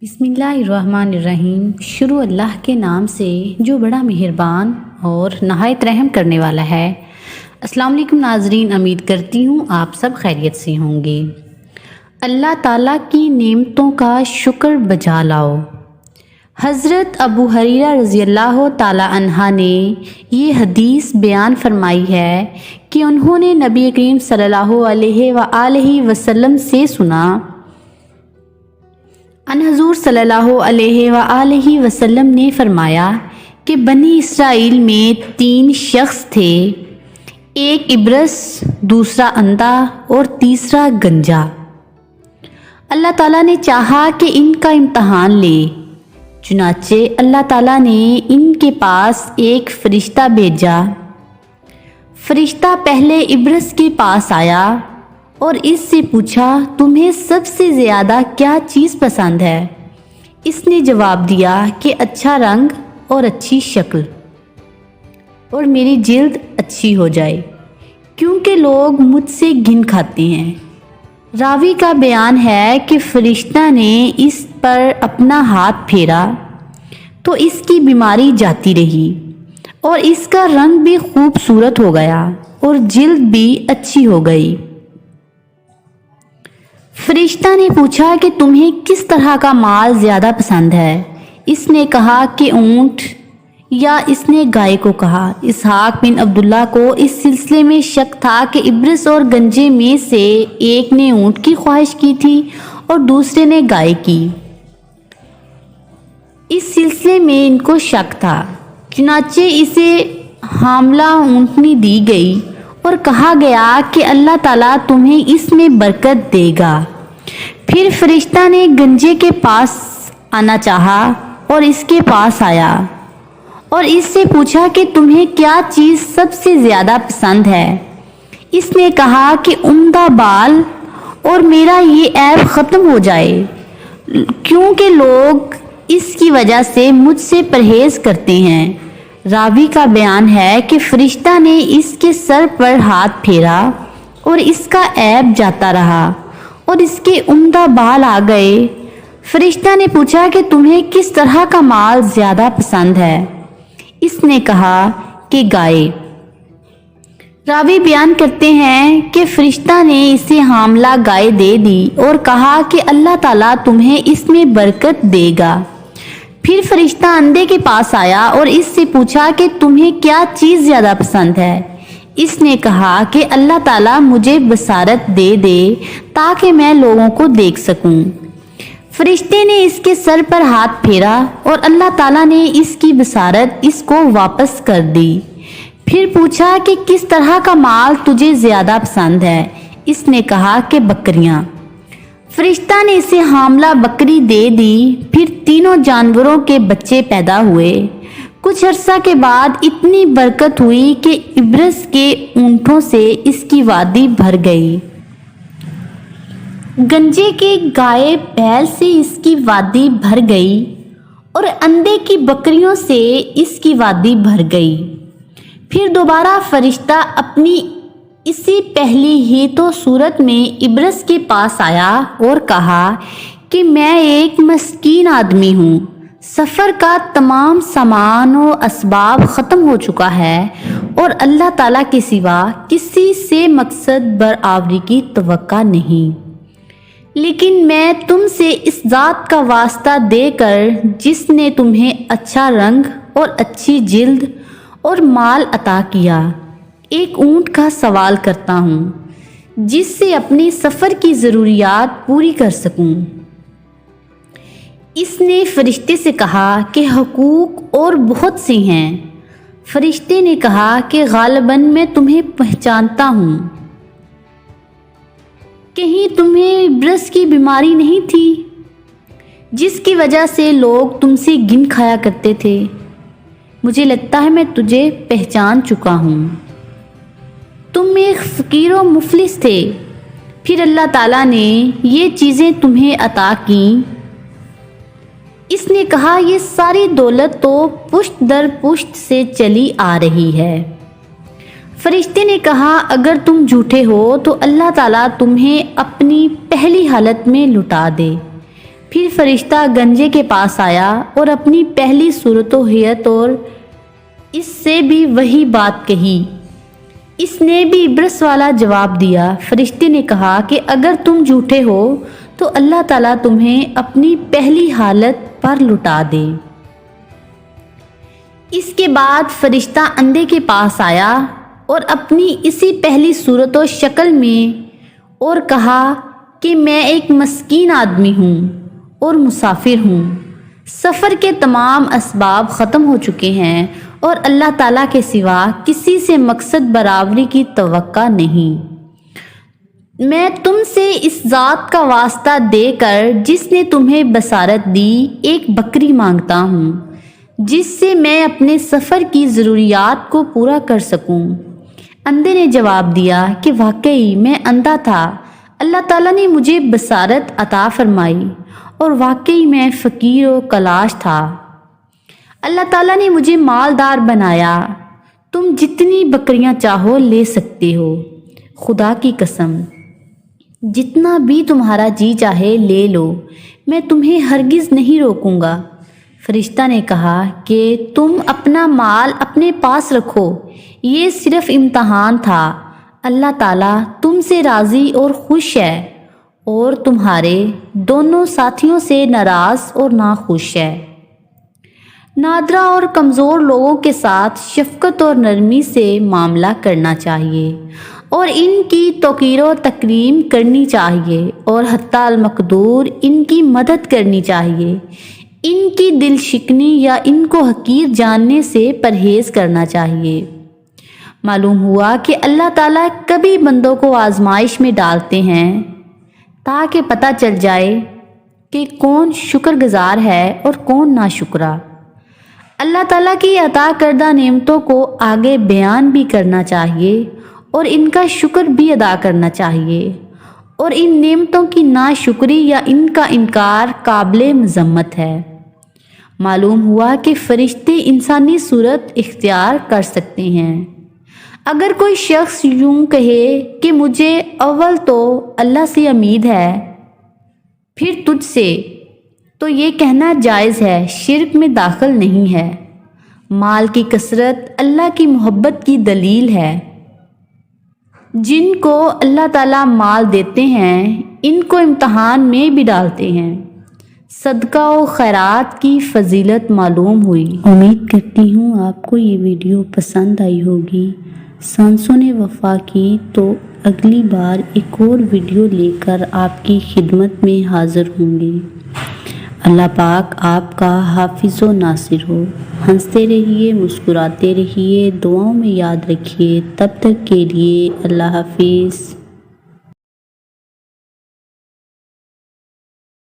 بسم اللہ الرحمن الرحیم۔ شروع اللہ کے نام سے جو بڑا مہربان اور نہایت رحم کرنے والا ہے۔ السلام علیکم ناظرین، امید کرتی ہوں آپ سب خیریت سے ہوں گے۔ اللہ تعالیٰ کی نعمتوں کا شکر بجا لاؤ۔ حضرت ابو ہریرہ رضی اللہ تعالیٰ عنہ نے یہ حدیث بیان فرمائی ہے کہ انہوں نے نبی کریم صلی اللہ علیہ وآلہ وسلم سے سنا، حضور صلی اللہ علیہ وآلہ وسلم نے فرمایا کہ بنی اسرائیل میں 3 شخص تھے، ایک ابرس، دوسرا اندھا اور تیسرا گنجا۔ اللہ تعالیٰ نے چاہا کہ ان کا امتحان لے، چنانچہ اللہ تعالیٰ نے ان کے پاس ایک فرشتہ بھیجا۔ فرشتہ پہلے ابرس کے پاس آیا اور اس سے پوچھا، تمہیں سب سے زیادہ کیا چیز پسند ہے؟ اس نے جواب دیا کہ اچھا رنگ اور اچھی شکل، اور میری جلد اچھی ہو جائے، کیونکہ لوگ مجھ سے گھن کھاتے ہیں۔ راوی کا بیان ہے کہ فرشتہ نے اس پر اپنا ہاتھ پھیرا تو اس کی بیماری جاتی رہی اور اس کا رنگ بھی خوبصورت ہو گیا اور جلد بھی اچھی ہو گئی۔ فرشتہ نے پوچھا کہ تمہیں کس طرح کا مال زیادہ پسند ہے؟ اس نے کہا کہ اونٹ، یا اس نے گائے کو کہا۔ اسحاق بن عبداللہ کو اس سلسلے میں شک تھا کہ ابرس اور گنجے میں سے ایک نے اونٹ کی خواہش کی تھی اور دوسرے نے گائے کی۔ اس سلسلے میں ان کو شک تھا، چنانچہ اسے حاملہ اونٹنی دی گئی اور کہا گیا کہ اللہ تعالیٰ تمہیں اس میں برکت دے گا۔ پھر فرشتہ نے گنجے کے پاس آنا چاہا اور اس کے پاس آیا اور اس سے پوچھا کہ تمہیں کیا چیز سب سے زیادہ پسند ہے؟ اس نے کہا کہ عمدہ بال اور میرا یہ عیب ختم ہو جائے، کیونکہ لوگ اس کی وجہ سے مجھ سے پرہیز کرتے ہیں۔ راوی کا بیان ہے کہ فرشتہ نے اس کے سر پر ہاتھ پھیرا اور اس کا عیب جاتا رہا اور اس کے عمدہ بال آ گئے۔ فرشتہ نے پوچھا کہ تمہیں کس طرح کا مال زیادہ پسند ہے؟ اس نے کہا کہ گائے۔ راوی بیان کرتے ہیں کہ فرشتہ نے اسے حاملہ گائے دے دی اور کہا کہ اللہ تعالیٰ تمہیں اس میں برکت دے گا۔ پھر فرشتہ اندھے کے پاس آیا اور اس سے پوچھا کہ تمہیں کیا چیز زیادہ پسند ہے؟ اس نے کہا کہ اللہ تعالیٰ مجھے بصارت دے دے تاکہ میں لوگوں کو دیکھ سکوں۔ فرشتے نے اس کے سر پر ہاتھ پھیرا اور اللہ تعالیٰ نے اس کی بصارت اس کو واپس کر دی۔ پھر پوچھا کہ کس طرح کا مال تجھے زیادہ پسند ہے؟ اس نے کہا کہ بکریاں۔ فرشتہ نے اسے حاملہ بکری دے دی۔ پھر تینوں جانوروں کے بچے پیدا ہوئے۔ کچھ عرصہ کے بعد اتنی برکت ہوئی کہ ابرس کے اونٹوں سے اس کی وادی بھر گئی، گنجے کے گائے بیل سے اس کی وادی بھر گئی اور اندھے کی بکریوں سے اس کی وادی بھر گئی۔ پھر دوبارہ فرشتہ اپنی اسی پہلی ہی تو صورت میں ابرس کے پاس آیا اور کہا کہ میں ایک مسکین آدمی ہوں، سفر کا تمام سامان و اسباب ختم ہو چکا ہے اور اللہ تعالیٰ کے سوا کسی سے مقصد برآوری کی توقع نہیں، لیکن میں تم سے اس ذات کا واسطہ دے کر جس نے تمہیں اچھا رنگ اور اچھی جلد اور مال عطا کیا، ایک اونٹ کا سوال کرتا ہوں جس سے اپنے سفر کی ضروریات پوری کر سکوں۔ اس نے فرشتے سے کہا کہ حقوق اور بہت سے ہیں۔ فرشتے نے کہا کہ غالباً میں تمہیں پہچانتا ہوں، کہیں تمہیں برس کی بیماری نہیں تھی جس کی وجہ سے لوگ تم سے گھن کھایا کرتے تھے؟ مجھے لگتا ہے میں تجھے پہچان چکا ہوں، تم ایک فقیر و مفلس تھے، پھر اللہ تعالیٰ نے یہ چیزیں تمہیں عطا کیں۔ اس نے کہا یہ ساری دولت تو پشت در پشت سے چلی آ رہی ہے۔ فرشتے نے کہا اگر تم جھوٹے ہو تو اللہ تعالیٰ تمہیں اپنی پہلی حالت میں لٹا دے۔ پھر فرشتہ گنجے کے پاس آیا اور اپنی پہلی صورت و حیت اور اس سے بھی وہی بات کہی۔ اس نے بھی عبرت والا جواب دیا۔ فرشتے نے کہا کہ اگر تم جھوٹے ہو تو اللہ تعالیٰ تمہیں اپنی پہلی حالت پر لٹا دے۔ اس کے بعد فرشتہ اندھے کے پاس آیا اور اپنی اسی پہلی صورت و شکل میں اور کہا کہ میں ایک مسکین آدمی ہوں اور مسافر ہوں، سفر کے تمام اسباب ختم ہو چکے ہیں اور اللہ تعالیٰ کے سوا کسی سے مقصد برابری کی توقع نہیں۔ میں تم سے اس ذات کا واسطہ دے کر جس نے تمہیں بصارت دی ایک بکری مانگتا ہوں جس سے میں اپنے سفر کی ضروریات کو پورا کر سکوں۔ اندھے نے جواب دیا کہ واقعی میں اندھا تھا، اللہ تعالیٰ نے مجھے بصارت عطا فرمائی اور واقعی میں فقیر و کلاش تھا۔ اللہ تعالیٰ نے مجھے مالدار بنایا، تم جتنی بکریاں چاہو لے سکتے ہو، خدا کی قسم جتنا بھی تمہارا جی چاہے لے لو، میں تمہیں ہرگز نہیں روکوں گا۔ فرشتہ نے کہا کہ تم اپنا مال اپنے پاس رکھو، یہ صرف امتحان تھا، اللہ تعالیٰ تم سے راضی اور خوش ہے اور تمہارے دونوں ساتھیوں سے ناراض اور ناخوش ہے۔ نادرا اور کمزور لوگوں کے ساتھ شفقت اور نرمی سے معاملہ کرنا چاہیے اور ان کی توقیر و تکریم کرنی چاہیے اور حتی المقدور ان کی مدد کرنی چاہیے۔ ان کی دل شکنی یا ان کو حقیر جاننے سے پرہیز کرنا چاہیے۔ معلوم ہوا کہ اللہ تعالیٰ کبھی بندوں کو آزمائش میں ڈالتے ہیں تاکہ پتہ چل جائے کہ کون شکر گزار ہے اور کون ناشکرا۔ اللہ تعالیٰ کی عطا کردہ نعمتوں کو آگے بیان بھی کرنا چاہیے اور ان کا شکر بھی ادا کرنا چاہیے، اور ان نعمتوں کی ناشکری یا ان کا انکار قابل مذمت ہے۔ معلوم ہوا کہ فرشتے انسانی صورت اختیار کر سکتے ہیں۔ اگر کوئی شخص یوں کہے کہ مجھے اول تو اللہ سے امید ہے پھر تجھ سے، تو یہ کہنا جائز ہے، شرک میں داخل نہیں ہے۔ مال کی کثرت اللہ کی محبت کی دلیل ہے۔ جن کو اللہ تعالیٰ مال دیتے ہیں ان کو امتحان میں بھی ڈالتے ہیں۔ صدقہ و خیرات کی فضیلت معلوم ہوئی۔ امید کرتی ہوں آپ کو یہ ویڈیو پسند آئی ہوگی۔ سانسوں نے وفا کی تو اگلی بار ایک اور ویڈیو لے کر آپ کی خدمت میں حاضر ہوں گے۔ اللہ پاک آپ کا حافظ و ناصر ہو۔ ہنستے رہیے، مسکراتے رہیے، دعاؤں میں یاد رکھیے۔ تب تک کے لیے اللہ حافظ۔